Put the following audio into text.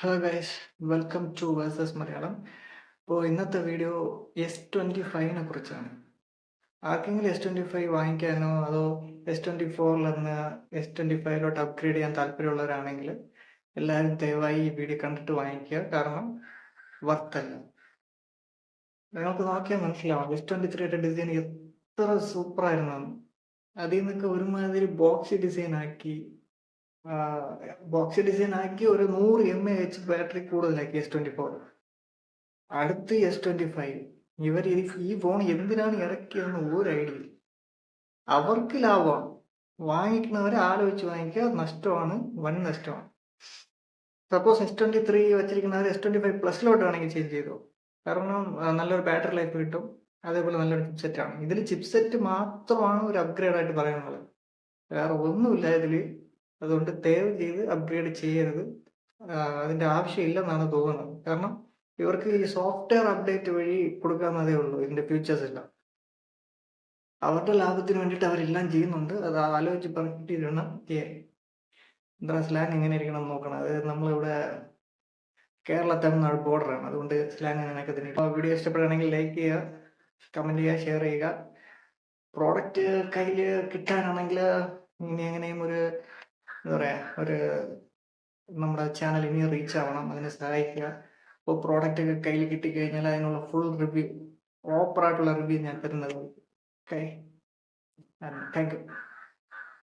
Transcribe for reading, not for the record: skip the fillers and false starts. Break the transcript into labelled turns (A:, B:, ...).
A: Hello guys, welcome to versus Malayalam. ഇപ്പോൾ ഇന്നത്തെ video S25 കുറിച്ചാണ്. ആർക്കെങ്കിലും S25 വാങ്ങിക്കാനോ അതോ S24 നിന്ന് S25 അപ്ഗ്രേഡ് ചെയ്യാൻ താല്പര്യമുള്ളവരാണെങ്കിൽ എല്ലാവരും ദയവായി ഈ വീഡിയോ കണ്ടിട്ട് വാങ്ങിക്കുക. കാരണം വರ್ತല്ല. നിങ്ങൾക്ക് നോക്കിയാൽ മനസ്സിലാവും S23 ഡിസൈൻ എത്ര സൂപ്പറായിരുന്നു. അതിൽ നിന്നൊക്കെ ഒരുമാതിരി ബോക്സ് ഡിസൈൻ ആക്കി ഒരു 100 mAh ബാറ്ററി കൂടുതലാക്കി S24. അടുത്ത് S25. ഇവർ ഈ ഫോൺ എന്തിനാണ് ഇറക്കിയതെന്ന് ഒരു ഐഡിയ. അവർക്ക് ലാഭമാണ്, വാങ്ങിക്കുന്നവരെ ആലോചിച്ച് വാങ്ങിക്കുക. നഷ്ടമാണ്, വൻ നഷ്ടമാണ്. സപ്പോസ് S23 വെച്ചിരിക്കുന്നവർ S25+ വേണമെങ്കിൽ ചേഞ്ച് ചെയ്തോ. കാരണം നല്ലൊരു ബാറ്ററി ലൈഫ് കിട്ടും, അതേപോലെ നല്ലൊരു ചിപ്സെറ്റാണ്. ഇതിൽ ചിപ്സെറ്റ് മാത്രമാണ് ഒരു അപ്ഗ്രേഡ് ആയിട്ട് പറയാനുള്ളത്, വേറെ ഒന്നുമില്ല ഇതിൽ. അതുകൊണ്ട് ദയവ് ചെയ്ത് അപ്ഗ്രേഡ് ചെയ്യരുത്. അതിൻ്റെ ആവശ്യമില്ലെന്നാണ് തോന്നുന്നത്. കാരണം ഇവർക്ക് ഈ സോഫ്റ്റ്വെയർ അപ്ഡേറ്റ് വഴി കൊടുക്കാവുന്നതേ ഉള്ളൂ ഇതിൻ്റെ ഫീച്ചേഴ്സ് എല്ലാം. അവരുടെ ലാഭത്തിന് വേണ്ടിയിട്ട് അവരെല്ലാം ചെയ്യുന്നുണ്ട്. അത് ആലോചിച്ച് പറഞ്ഞിട്ടിരണം ചെയ്യാൻ. എന്താ സ്ലാങ് എങ്ങനെ ഇരിക്കണം എന്ന് നോക്കണം. അത് നമ്മളിവിടെ കേരള തമിഴ്നാട് ബോർഡറാണ്, അതുകൊണ്ട് സ്ലാങ് അങ്ങനെയൊക്കെ തന്നെ. വീഡിയോ ഇഷ്ടപ്പെടുകയാണെങ്കിൽ ലൈക്ക് ചെയ്യുക, കമൻറ്റ് ചെയ്യുക, ഷെയർ ചെയ്യുക. പ്രോഡക്റ്റ് കയ്യിൽ കിട്ടാനാണെങ്കിൽ ഇനി എങ്ങനെയും എന്താ പറയുക, നമ്മുടെ ചാനൽ ഇനി റീച്ച് ആവണം, അതിനെ സഹായിക്കുക. അപ്പോൾ പ്രോഡക്റ്റ് ഒക്കെ കയ്യിൽ കിട്ടിക്കഴിഞ്ഞാൽ അതിനുള്ള ഫുൾ റിവ്യൂ, പ്രോപ്പറായിട്ടുള്ള റിവ്യൂ ഞാൻ തരുന്നത്. Okay, thank you.